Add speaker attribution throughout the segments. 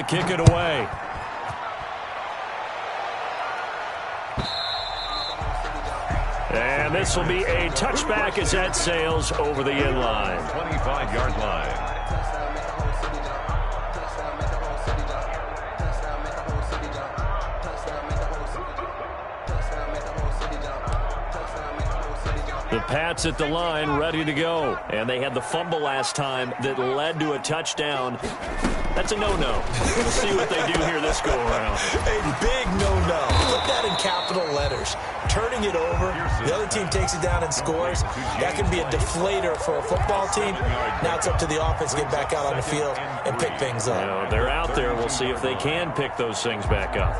Speaker 1: to kick it away. And this will be a touchback as that sails over the inline.
Speaker 2: 25-yard line.
Speaker 1: The Pats at the line, ready to go. And they had the fumble last time that led to a touchdown. That's a no-no. We'll see what they do here this go-around.
Speaker 3: A big no-no. Put that in capital letters. Turning it over, the other team takes it down and scores. That can be a deflator for a football team. Now it's up to the offense to get back out on the field and pick things up.
Speaker 1: You know, they're out there. We'll see if they can pick those things back up.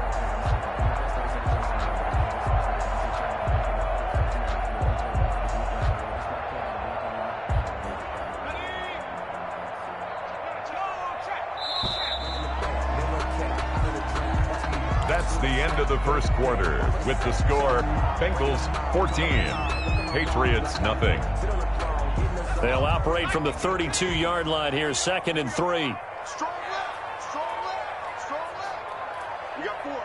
Speaker 2: That's the end of the first quarter with the score Bengals 14, Patriots nothing.
Speaker 1: They'll operate from the 32-yard line here, 2nd and 3.
Speaker 4: Strong left, strong left, strong left. You got 4. 18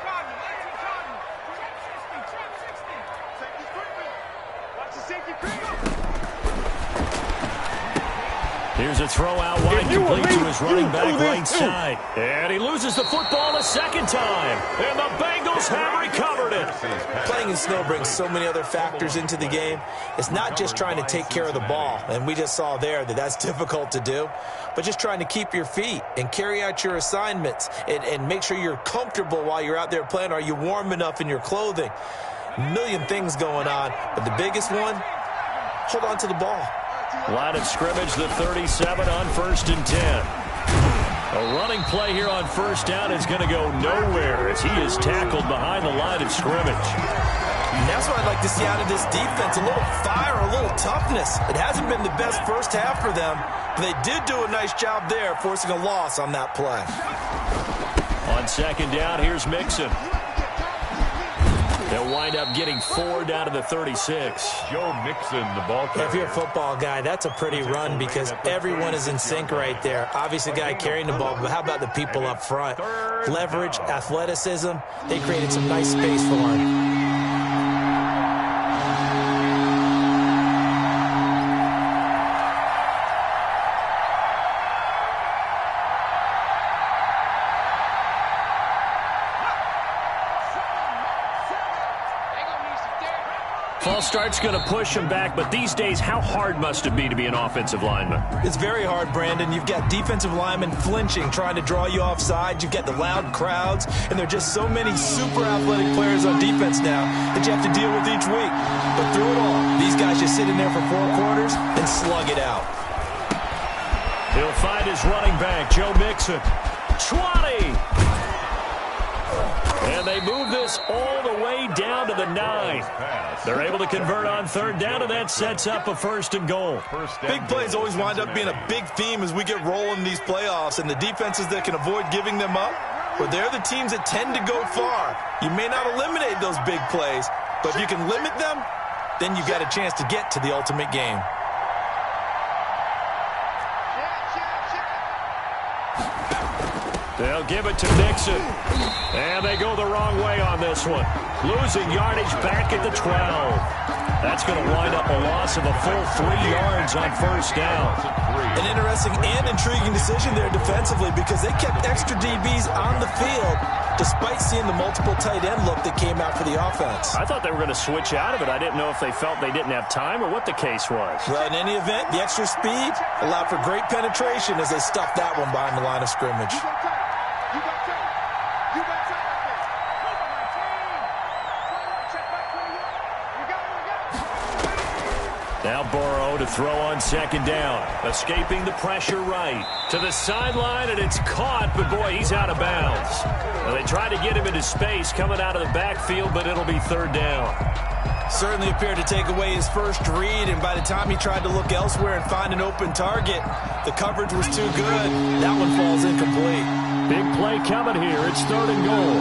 Speaker 4: Cotton, 18 Cotton. Trap 60, Safety creeping. Watch the safety creeping.
Speaker 1: Here's a throw out wide, complete to his running back right side. And he loses the football a second time. And the Bengals have recovered it.
Speaker 3: Playing in snow brings so many other factors into the game. It's not just trying to take care of the ball, and we just saw there that that's difficult to do, but just trying to keep your feet and carry out your assignments and make sure you're comfortable while you're out there playing. Are you warm enough in your clothing? A million things going on, but the biggest one, hold on to the ball.
Speaker 1: Line of scrimmage, the 37 on 1st and 10. A running play here on 1st down is going to go nowhere as he is tackled behind the line of scrimmage.
Speaker 3: And that's what I'd like to see out of this defense, a little fire, a little toughness. It hasn't been the best first half for them, but they did do a nice job there forcing a loss on that play.
Speaker 1: On 2nd down, here's Mixon. They'll wind up getting 4 down to the 36.
Speaker 2: Joe Mixon, the ball carrier.
Speaker 3: If you're a football guy, that's a pretty run because everyone is in sync right there. Obviously, the guy carrying the ball, but how about the people up front? Leverage, athleticism, they created some nice space for him.
Speaker 1: False start's going to push him back, but these days, how hard must it be to be an offensive lineman?
Speaker 3: It's very hard, Brandon. You've got defensive linemen flinching, trying to draw you offside. You've got the loud crowds, and there are just so many super athletic players on defense now that you have to deal with each week. But through it all, these guys just sit in there for 4 quarters and slug it out.
Speaker 1: He'll find his running back, Joe Mixon. 20! And they move this all the way down to the 9. They're able to convert on 3rd down, and that sets up a 1st and goal.
Speaker 3: Big plays always wind up being a big theme as we get rolling in these playoffs, and the defenses that can avoid giving them up, well, they're the teams that tend to go far. You may not eliminate those big plays, but if you can limit them, then you've got a chance to get to the ultimate game.
Speaker 1: They'll give it to Nixon. And they go the wrong way on this one. Losing yardage back at the 12. That's going to wind up a loss of a full 3 yards on 1st down.
Speaker 3: An interesting and intriguing decision there defensively because they kept extra DBs on the field despite seeing the multiple tight end look that came out for the offense.
Speaker 1: I thought they were going to switch out of it. I didn't know if they felt they didn't have time or what the case was.
Speaker 3: Well, in any event, the extra speed allowed for great penetration as they stuffed that one behind the line of scrimmage.
Speaker 1: Now Burrow to throw on 2nd down. Escaping the pressure right. To the sideline, and it's caught, but boy, he's out of bounds. Well, they tried to get him into space coming out of the backfield, but it'll be 3rd down.
Speaker 3: Certainly appeared to take away his first read, and by the time he tried to look elsewhere and find an open target, the coverage was too good. That one falls incomplete.
Speaker 1: Big play coming here. It's 3rd and goal.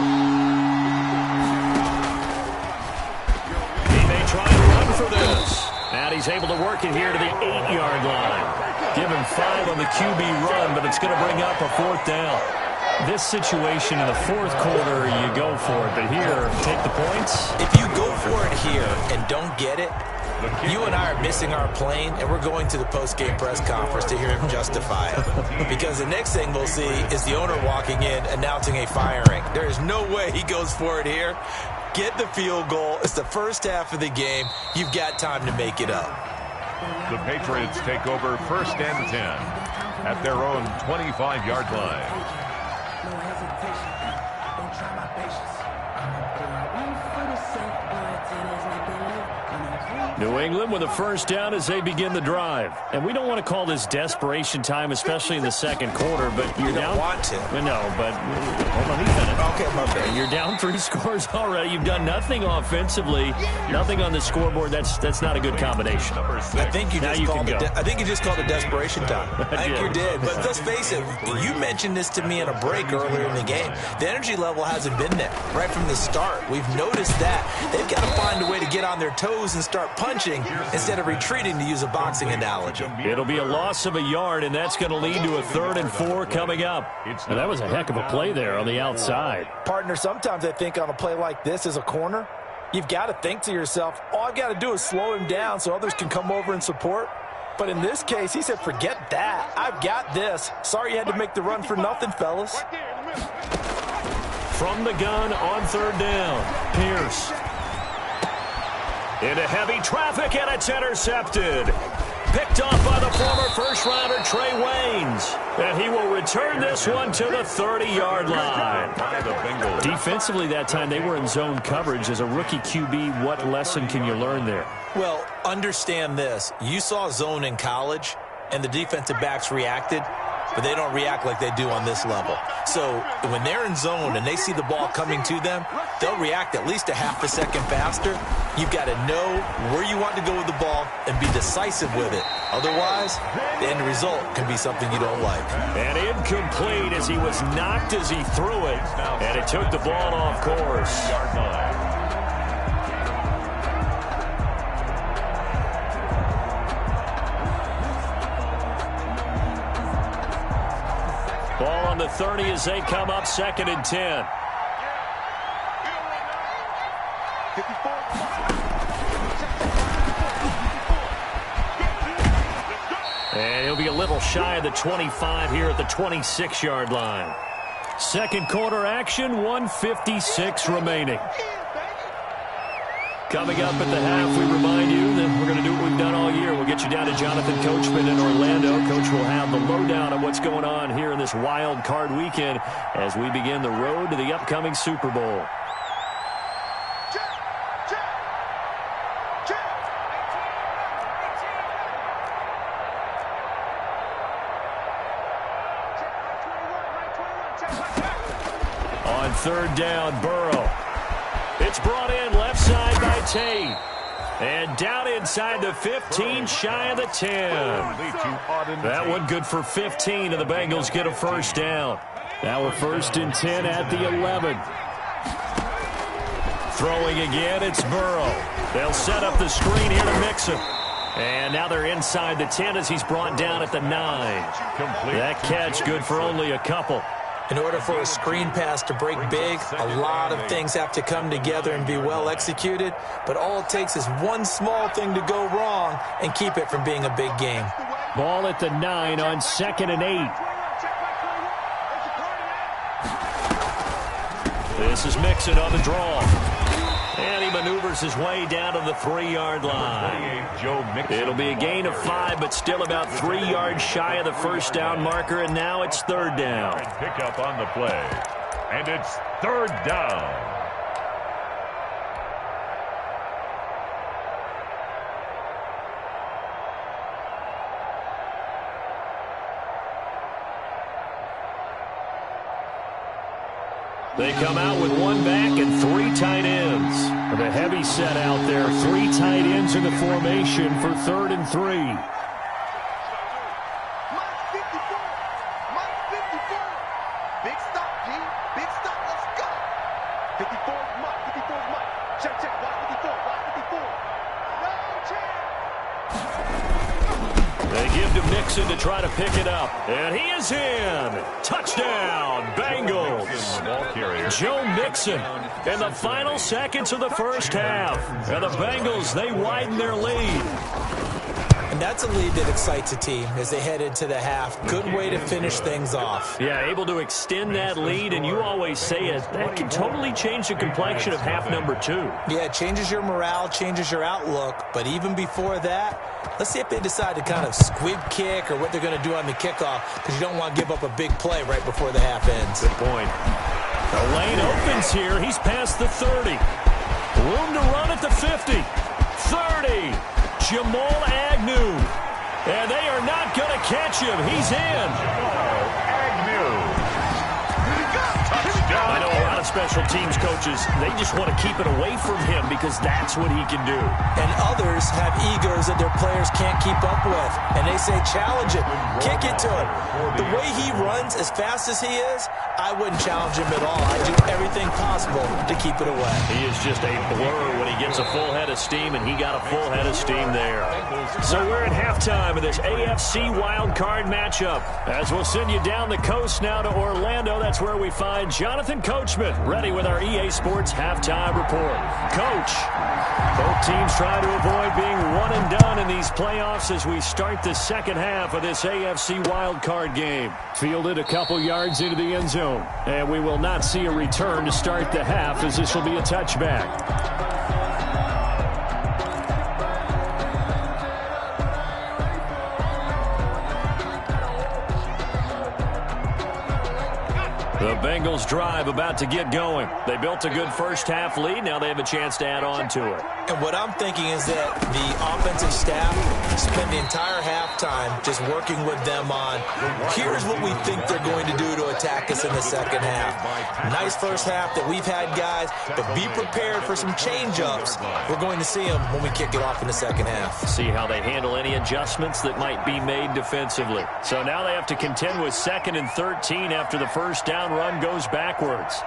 Speaker 1: He may try and run for this. And And he's able to work it here to the 8-yard line. Give him 5 on the QB run, but it's going to bring up a 4th down. This situation in the 4th quarter, you go for it. But here, take the points.
Speaker 3: If you go for it here and don't get it, you and I are missing our plane, and we're going to the post-game press conference to hear him justify it. Because the next thing we'll see is the owner walking in, announcing a firing. There is no way he goes for it here. Get the field goal. It's the first half of the game. You've got time to make it up.
Speaker 2: The Patriots take over 1st and 10 at their own 25-yard line.
Speaker 5: No hesitation. Don't try my patience. One for the sake, boy, tennis like they live.
Speaker 1: New England with a 1st down as they begin the drive. And we don't want to call this desperation time, especially in the 2nd quarter, but you're
Speaker 3: You
Speaker 1: down.
Speaker 3: don't want to.
Speaker 1: No, but hold on, let me finish.
Speaker 3: Okay, my bad.
Speaker 1: You're down 3 scores already. You've done nothing offensively, nothing on the scoreboard. That's not a good combination.
Speaker 3: I think you just called it desperation time. I think you did. But let's face it, you mentioned this to me in a break earlier in the game. The energy level hasn't been there right from the start. We've noticed that. They've got to find a way to get on their toes and start punching instead of retreating, to use a boxing analogy.
Speaker 1: It'll be a loss of a yard, and that's going to lead to a 3rd and 4 coming up. And that was a heck of a play there on the outside.
Speaker 3: Partner, sometimes I think on a play like this as a corner, you've got to think to yourself, all I've got to do is slow him down so others can come over and support. But in this case, he said, forget that. I've got this. Sorry you had to make the run for nothing, fellas.
Speaker 1: From the gun on 3rd down, Pierce. Into heavy traffic, and it's intercepted. Picked off by the former first-rounder Trey Waynes. And he will return this one to the 30-yard line. Defensively that time, they were in zone coverage. As a rookie QB, what lesson can you learn there?
Speaker 3: Well, understand this. You saw zone in college, and the defensive backs reacted, but they don't react like they do on this level. So when they're in zone and they see the ball coming to them, they'll react at least a half a second faster. You've got to know where you want to go with the ball and be decisive with it. Otherwise, the end result can be something you don't like.
Speaker 1: And incomplete as he was knocked as he threw it, and it took the ball off course. Ball on the 30 as they come up 2nd and 10. And he'll be a little shy of the 25 here at the 26-yard line. 2nd quarter action, 1:56 remaining. Coming up at the half, we remind you that we're going to do what we've done all year. We'll get you down to Jonathan Coachman in Orlando. Coach will have the lowdown of what's going on here in this wild card weekend as we begin the road to the upcoming Super Bowl. On 3rd down, Burrow. It's brought in left side by Tate. And down inside the 15, shy of the 10. That one good for 15, and the Bengals get a 1st down. Now a 1st and 10 at the 11. Throwing again, it's Burrow. They'll set up the screen here to Mixon. And now they're inside the 10 as he's brought down at the 9. That catch good for only a couple.
Speaker 3: In order for a screen pass to break big, a lot of things have to come together and be well executed, but all it takes is one small thing to go wrong and keep it from being a big game.
Speaker 1: Ball at the 9 on 2nd and 8. This is Mixon on the draw. And he maneuvers his way down to the 3-yard line. It'll be a gain of 5, but still about 3 yards shy of the 1st down marker, and now it's 3rd down.
Speaker 2: Pick up on the play, and it's 3rd down.
Speaker 1: They come out with 1 back and 3 tight ends. With a heavy set out there, 3 tight ends in the formation for 3rd and 3.
Speaker 4: Big stop, G. Big stop. Let's go. 54 is Mike. 54 is Mike. Check, check. Watch 54. Watch 54. No chance.
Speaker 1: They give to Mixon to try to pick it up. And he is in. Touchdown, Bengals. Joe Mixon in the final seconds of the first half. And the Bengals, they widen their lead.
Speaker 3: And that's a lead that excites a team as they head into the half. Good way to finish things off.
Speaker 1: Yeah, able to extend that lead, and you always say it, that can totally change the complexion of half number 2.
Speaker 3: Yeah, it changes your morale, changes your outlook. But even before that, let's see if they decide to kind of squib kick or what they're going to do on the kickoff, because you don't want to give up a big play right before the half ends.
Speaker 1: Good point. The lane opens here. He's past the 30. Room to run at the 50. 30. Jamal Agnew. And they are not going to catch him. He's in. I know a lot of special teams coaches, they just want to keep it away from him because that's what he can do.
Speaker 3: And others have egos that their players can't keep up with. And they say, challenge it. Kick it to him. The way he runs as fast as he is, I wouldn't challenge him at all. I'd do everything possible to keep it away.
Speaker 1: He is just a blur when he gets a full head of steam, and he got a full head of steam there. So we're at halftime of this AFC wild card matchup. As we'll send you down the coast now to Orlando, that's where we find Jonathan Coachman, ready with our EA Sports halftime report. Coach, both teams try to avoid being one and done in these playoffs as we start the second half of this AFC wild card game. Fielded a couple yards into the end zone, and we will not see a return to start the half as this will be a touchback. The Bengals drive about to get going. They built a good first half lead. Now they have a chance to add on to it.
Speaker 3: And what I'm thinking is that the offensive staff spent the entire halftime just working with them on, here's what we think they're going to do to attack us in the second half. Nice first half that we've had, guys, but be prepared for some change-ups. We're going to see them when we kick it off in the second half.
Speaker 1: See how they handle any adjustments that might be made defensively. So now they have to contend with 2nd and 13 after the first down run goes backwards.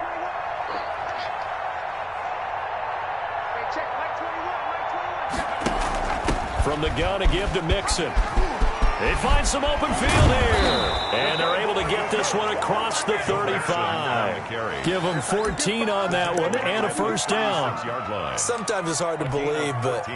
Speaker 1: From the gun, a give to Mixon. They find some open field here. And they're able to get this one across the 35. Give them 14 on that one and a first down.
Speaker 3: Sometimes it's hard to believe, but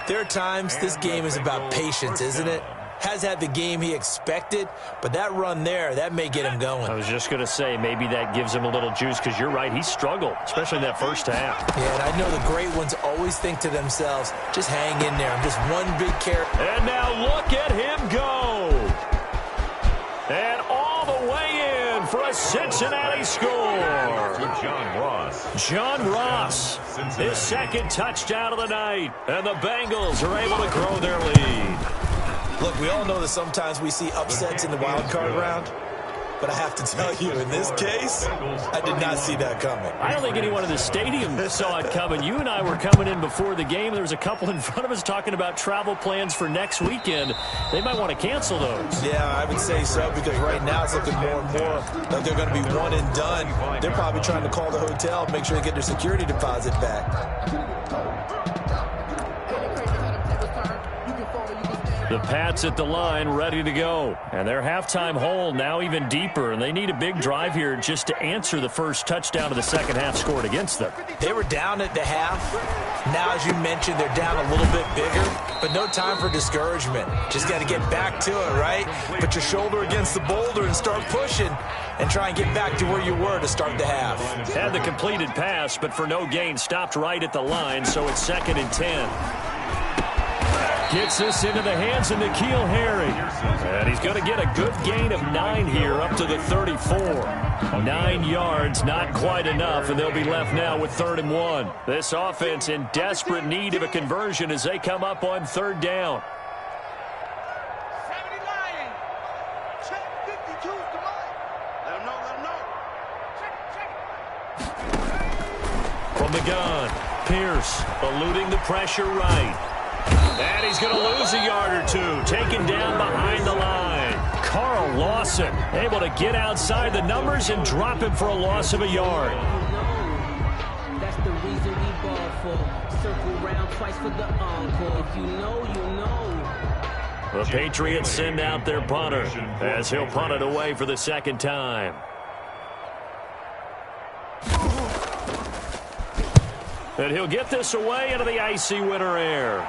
Speaker 3: there are times this game is about patience, isn't it? Has had the game he expected, but that run there, that may get him going.
Speaker 1: I was just going to say, maybe that gives him a little juice, because you're right, he struggled, especially in that first half.
Speaker 3: Yeah, and I know the great ones always think to themselves, just hang in there. I'm just one big carry.
Speaker 1: And now look at him go. And all the way in for a Cincinnati score. John Ross, his second touchdown of the night. And the Bengals are able to grow their lead.
Speaker 3: Look, we all know that sometimes we see upsets in the wild card round, but I have to tell you, in this case, I did not see that coming.
Speaker 1: I don't think anyone in the stadium saw it coming. You and I were coming in before the game. There was a couple in front of us talking about travel plans for next weekend. They might want to cancel those.
Speaker 3: Yeah, I would say so, because right now it's looking more and more like they're going to be one and done. They're probably trying to call the hotel, make sure they get their security deposit back.
Speaker 1: The Pats at the line, ready to go. And their halftime hole now even deeper, and they need a big drive here just to answer the first touchdown of the second half scored against them.
Speaker 3: They were down at the half. Now, as you mentioned, they're down a little bit bigger, but no time for discouragement. Just got to get back to it, right? Put your shoulder against the boulder and start pushing and try and get back to where you were to start the half.
Speaker 1: Had the completed pass, but for no gain, stopped right at the line, so it's 2nd and 10. Gets this into the hands of N'Keal Harry. And he's going to get a good gain of 9 here up to the 34. 9 yards, not quite enough, and they'll be left now with 3rd and 1. This offense in desperate need of a conversion as they come up on 3rd down.
Speaker 4: 79. Check 52. Come on. Let him know. Check.
Speaker 1: From the gun, Pierce eluding the pressure right. And he's going to lose a yard or two, taken down behind the line. Carl Lawson able to get outside the numbers and drop him for a loss of a yard.
Speaker 5: That's the reason we ball for. Circle round twice for the encore. If you know, you know.
Speaker 1: The Patriots send out their punter as he'll punt it away for the second time. And he'll get this away into the icy winter air.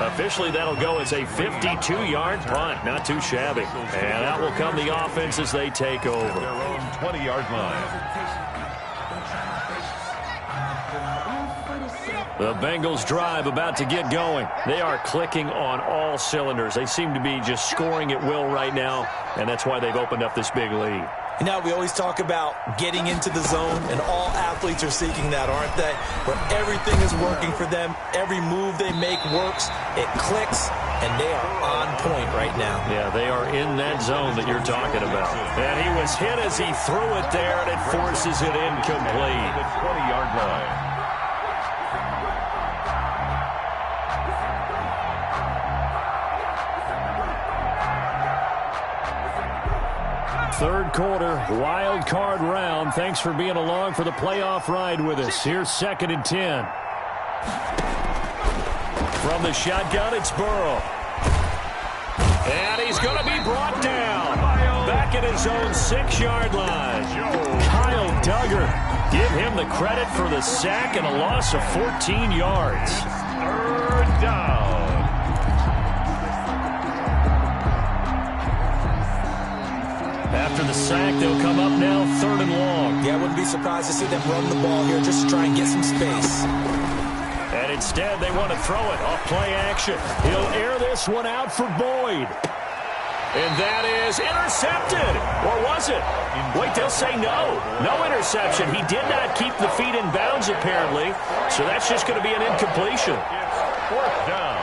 Speaker 1: Officially, that'll go as a 52-yard punt. Not too shabby. And out will come the offense as they take over.
Speaker 2: Their own 20-yard line.
Speaker 1: The Bengals drive about to get going. They are clicking on all cylinders. They seem to be just scoring at will right now, and that's why they've opened up this big lead.
Speaker 3: You know, we always talk about getting into the zone, and all athletes are seeking that, aren't they? Where everything is working for them. Every move they make works. It clicks, and they are on point right now.
Speaker 1: Yeah, they are in that zone that you're talking about. And he was hit as he threw it there, and it forces it incomplete.
Speaker 2: The 20-yard line.
Speaker 1: Third quarter, wild card round. Thanks for being along for the playoff ride with us. Here's 2nd and 10. From the shotgun, it's Burrow. And he's going to be brought down. Back at his own 6-yard line. Kyle Duggar. Give him the credit for the sack and a loss of 14 yards.
Speaker 2: Third down.
Speaker 1: After the sack, they'll come up now 3rd and long.
Speaker 3: Yeah, I wouldn't be surprised to see them run the ball here just to try and get some space.
Speaker 1: And instead, they want to throw it off play action. He'll air this one out for Boyd. And that is intercepted. Or was it? Wait, they'll say no. No interception. He did not keep the feet in bounds, apparently. So that's just going to be an incompletion.
Speaker 2: 4th down.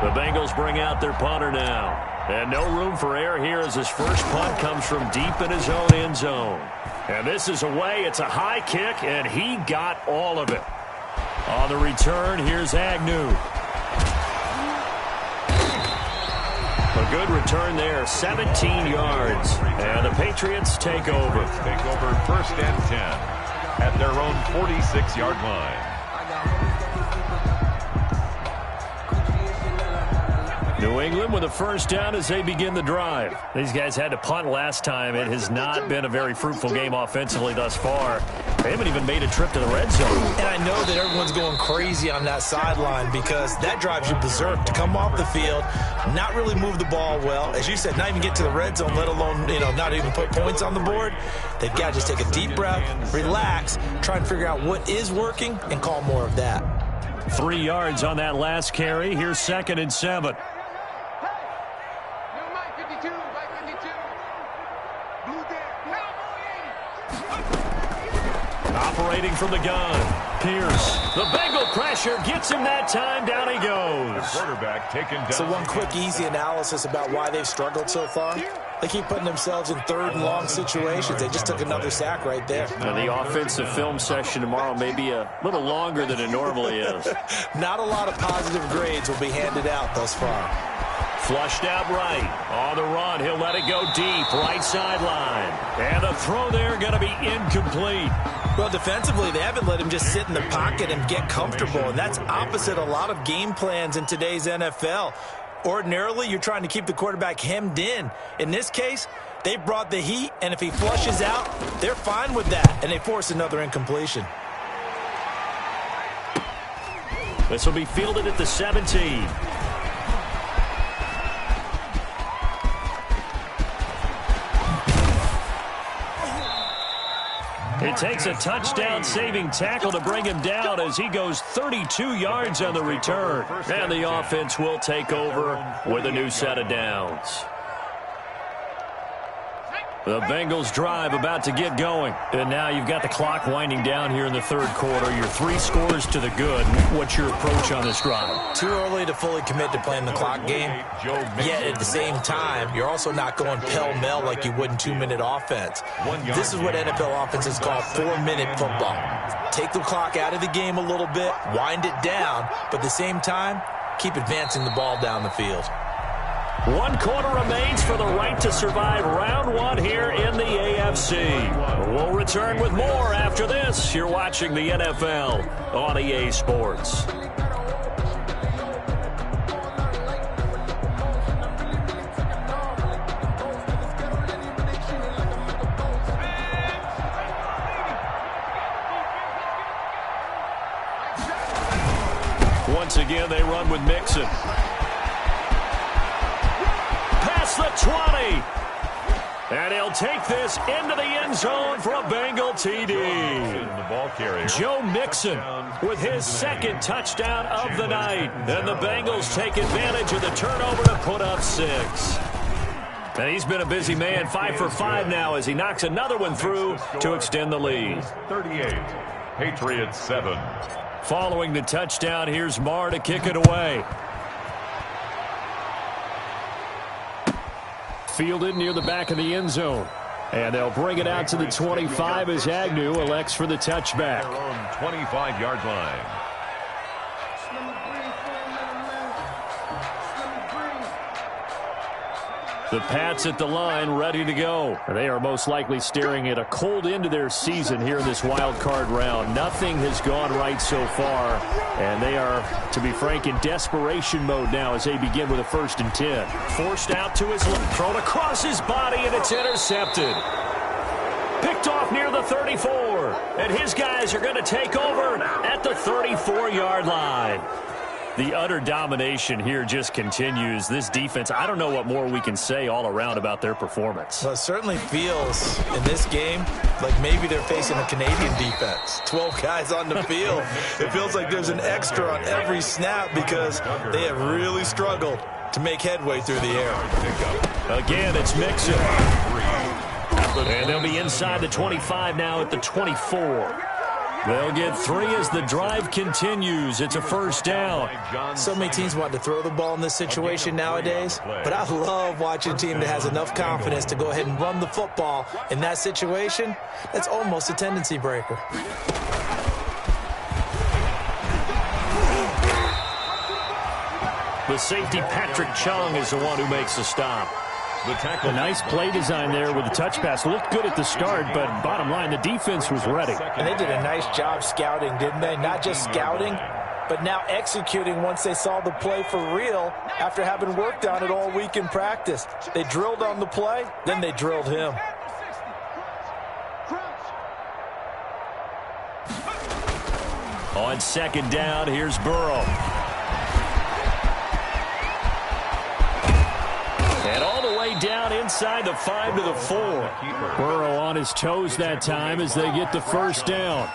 Speaker 1: The Bengals bring out their punter now. And no room for error here as his first punt comes from deep in his own end zone. And this is away. It's a high kick, and he got all of it. On the return, here's Agnew. A good return there, 17 yards. And the Patriots take over.
Speaker 2: Take over 1st and 10 at their own 46-yard line.
Speaker 1: New England with a first down as they begin the drive. These guys had to punt last time. It has not been a very fruitful game offensively thus far. They haven't even made a trip to the red zone.
Speaker 3: And I know that everyone's going crazy on that sideline because that drives you berserk to come off the field, not really move the ball well. As you said, not even get to the red zone, let alone, not even put points on the board. They've got to just take a deep breath, relax, try and figure out what is working, and call more of that.
Speaker 1: 3 yards on that last carry. Here's 2nd and 7. Operating from the gun. Pierce. The Bengal pressure gets him that time. Down he goes.
Speaker 2: The quarterback taken down.
Speaker 3: So one quick, easy analysis about why they've struggled so far. They keep putting themselves in 3rd and long situations. They just took another sack right there.
Speaker 1: And the offensive film session tomorrow may be a little longer than it normally is.
Speaker 3: Not a lot of positive grades will be handed out thus far.
Speaker 1: Flushed out right. On the run, he'll let it go deep. Right sideline. And the throw there going to be incomplete.
Speaker 3: Well, defensively, they haven't let him just sit in the pocket and get comfortable, and that's opposite a lot of game plans in today's NFL. Ordinarily, you're trying to keep the quarterback hemmed in. In this case, they brought the heat, and if he flushes out, they're fine with that, and they force another incompletion.
Speaker 1: This will be fielded at the 17. It takes a touchdown-saving tackle to bring him down as he goes 32 yards on the return. And the offense will take over with a new set of downs. The Bengals drive about to get going. And now you've got the clock winding down here in the 3rd quarter. You're 3 scores to the good. What's your approach on this drive?
Speaker 3: Too early to fully commit to playing the clock game. Yet at the same time, you're also not going pell-mell like you would in 2-minute offense. This is what NFL offenses call 4-minute football. Take the clock out of the game a little bit, wind it down, but at the same time, keep advancing the ball down the field.
Speaker 1: 1 quarter remains for the right to survive round 1 here in the AFC. We'll return with more after this. You're watching the NFL on EA Sports. Once again, they run with Mixon. Past the 20. And he'll take this into the end zone for a Bengal TD. Joe Mixon with his second touchdown of the night. And the Bengals take advantage of the turnover to put up 6. And he's been a busy man, 5 for 5 now as he knocks another one through to extend the lead.
Speaker 2: 38, Patriots 7.
Speaker 1: Following the touchdown, here's Marr to kick it away. Fielded near the back of the end zone. And they'll bring it out to the 25 as Agnew elects for the touchback.
Speaker 2: Their own 25-yard line.
Speaker 1: The Pats at the line, ready to go. They are most likely staring at a cold end to their season here in this wild card round. Nothing has gone right so far, and they are, to be frank, in desperation mode now as they begin with a 1st and 10. Forced out to his left, thrown across his body, and it's intercepted. Picked off near the 34, and his guys are going to take over at the 34-yard line. The utter domination here just continues. This defense, I don't know what more we can say all around about their performance.
Speaker 3: Well, it certainly feels in this game like maybe they're facing a Canadian defense. 12 guys on the field. It feels like there's an extra on every snap because they have really struggled to make headway through the air.
Speaker 1: Again, it's Mixon. And they'll be inside the 25 now at the 24. They'll get 3 as the drive continues. It's a 1st down.
Speaker 3: So many teams want to throw the ball in this situation nowadays, but I love watching a team that has enough confidence to go ahead and run the football in that situation. That's almost a tendency breaker.
Speaker 1: The safety, Patrick Chung, is the one who makes the stop.
Speaker 2: The
Speaker 1: A nice play design there with the touch pass. Looked good at the start, but bottom line, the defense was ready.
Speaker 3: And they did a nice job scouting, didn't they? Not just scouting, but now executing once they saw the play for real after having worked on it all week in practice. They drilled on the play, then they drilled him.
Speaker 1: On 2nd down, here's Burrow. And all the way down inside the 5 to the 4. Burrow on his toes that time as they get the 1st down.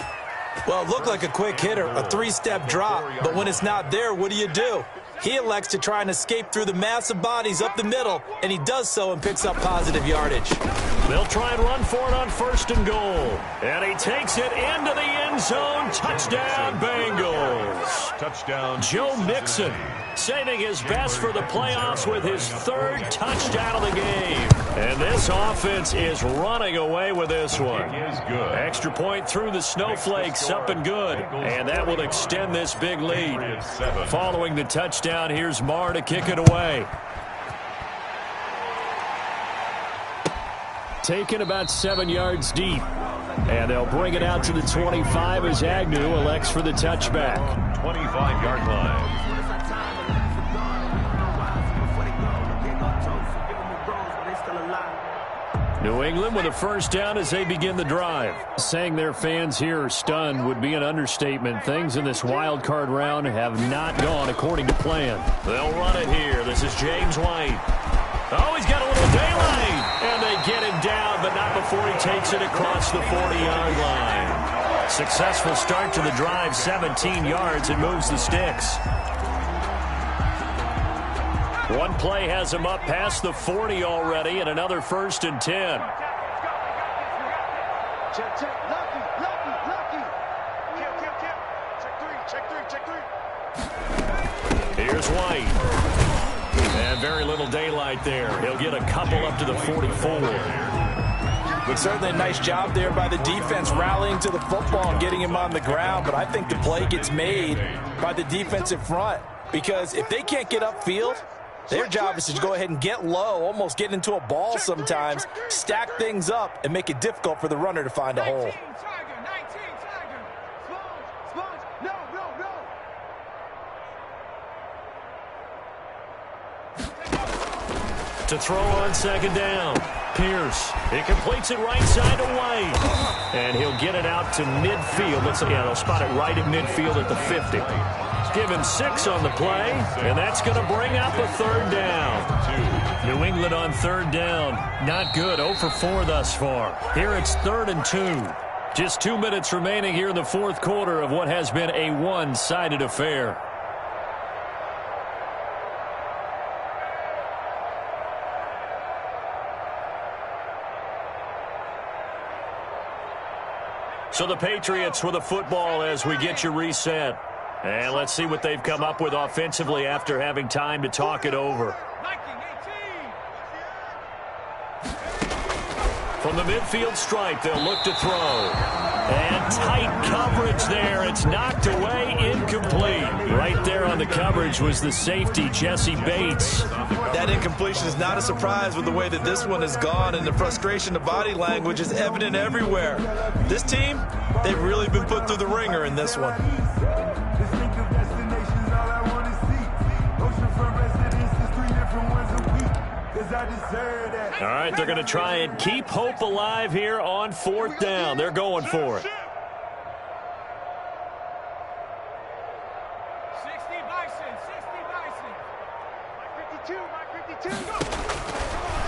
Speaker 3: Well, it looked like a quick hitter, a 3-step drop, but when it's not there, what do? He elects to try and escape through the massive bodies up the middle, and he does so and picks up positive yardage.
Speaker 1: They'll try and run for it on 1st and goal. And he takes it into the end zone. Touchdown, Bengals.
Speaker 2: touchdown.
Speaker 1: Joe Mixon saving his best for the playoffs with his 3rd touchdown of the game. And this offense is running away with this one. Extra point through the snowflakes, up and good. And that will extend this big lead. Following the touchdown, here's Marr to kick it away. Taken about 7 yards deep. And they'll bring it out to the 25 as Agnew elects for the touchback.
Speaker 2: 25-yard line.
Speaker 1: New England with a 1st down as they begin the drive. Saying their fans here are stunned would be an understatement. Things in this wild card round have not gone according to plan. They'll run it here. This is James White. Oh, he's got a little daylight. And they get him down, but not before he takes it across the 40-yard line. Successful start to the drive, 17 yards, and moves the sticks. One play has him up past the 40 already, and another 1st and 10.
Speaker 4: Check, lucky. Check three.
Speaker 1: Here's White. And very little daylight there. He'll get a couple up to the 44.
Speaker 3: But certainly a nice job there by the defense rallying to the football and getting him on the ground. But I think the play gets made by the defensive front. Because if they can't get upfield, Their job is to go ahead and get low, almost get into a ball sometimes, stack things up, and make it difficult for the runner to find a hole.
Speaker 1: To throw on second down. Pierce. He completes it right side to White. And he'll get it out to midfield. They'll spot it right at midfield at the 50. Give him 6 on the play, and that's going to bring up a third down. New England on third down. Not good. 0 for 4 thus far. Here it's 3rd and 2. Just 2 minutes remaining here in the fourth quarter of what has been a one-sided affair. So the Patriots with the football as we get you reset. And let's see what they've come up with offensively after having time to talk it over. From the midfield stripe, they'll look to throw. And tight coverage there. It's knocked away, incomplete. Right there on the coverage was the safety, Jesse Bates.
Speaker 3: That incompletion is not a surprise with the way that this one has gone, and the frustration of body language is evident everywhere. This team, they've really been put through the ringer in this one.
Speaker 1: All right, they're going to try and keep hope alive here on 4th down. They're going for it.
Speaker 4: 60 Bison, 60 Bison. My 52,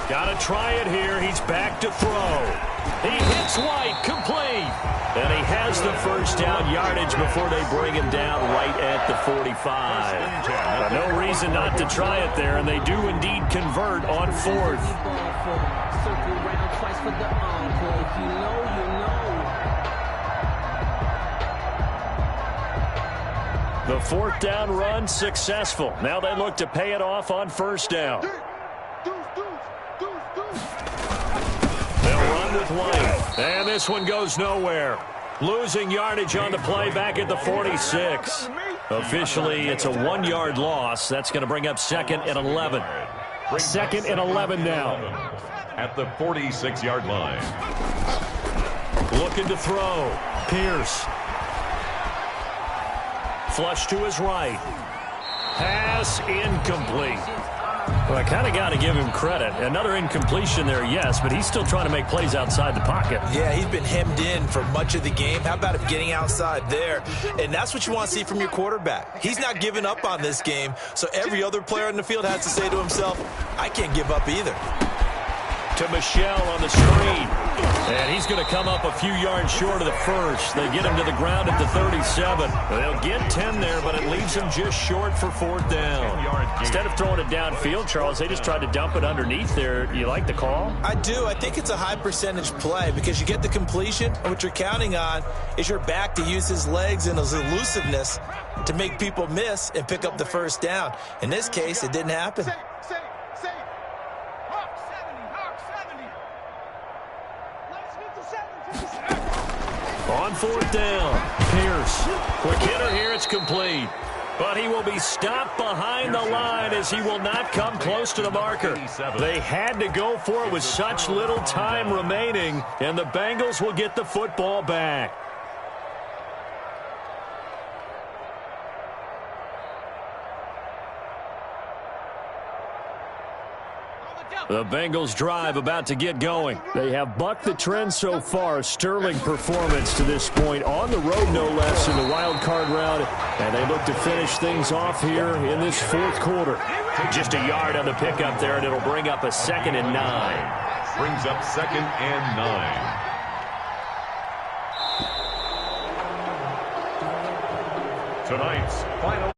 Speaker 1: Got to try it here. He's back to throw. He hits White, complete. And he has the first down yardage before they bring him down right at the 45. No reason not to try it there, and they do indeed convert on 4th.
Speaker 5: Circle round twice for the encore. If you know, you know.
Speaker 1: The 4th down run successful. Now they look to pay it off on 1st down. They'll run with White. And this one goes nowhere. Losing yardage on the play back at the 46. Officially, it's a 1-yard loss. That's going to bring up 2nd and 11. 2nd and 11 now.
Speaker 2: At the 46-yard line.
Speaker 1: Looking to throw. Pierce. Flush to his right. Pass incomplete. Well, I kind of got to give him credit. Another incompletion there, yes, but he's still trying to make plays outside the pocket.
Speaker 3: Yeah, he's been hemmed in for much of the game. How about him getting outside there? And that's what you want to see from your quarterback. He's not giving up on this game, so every other player on the field has to say to himself, I can't give up either.
Speaker 1: To Michelle on the screen. And he's going to come up a few yards short of the first. They get him to the ground at the 37. They'll get 10 there, but it leaves him just short for 4th down. Instead of throwing it downfield, Charles, they just tried to dump it underneath there. Do you like the call?
Speaker 3: I do. I think it's a high percentage play because you get the completion, and what you're counting on is your back to use his legs and his elusiveness to make people miss and pick up the first down. In this case, it didn't happen.
Speaker 1: On 4th down, Pierce. Quick hitter here, it's complete. But he will be stopped behind the line as he will not come close to the marker. They had to go for it with such little time remaining, and the Bengals will get the football back. The Bengals drive about to get going. They have bucked the trend so far. Sterling performance to this point. On the road, no less, in the wild card round. And they look to finish things off here in this 4th quarter. Just a yard on the pickup there, and it'll bring up a 2nd and 9.
Speaker 2: Brings up 2nd and 9. Tonight's final.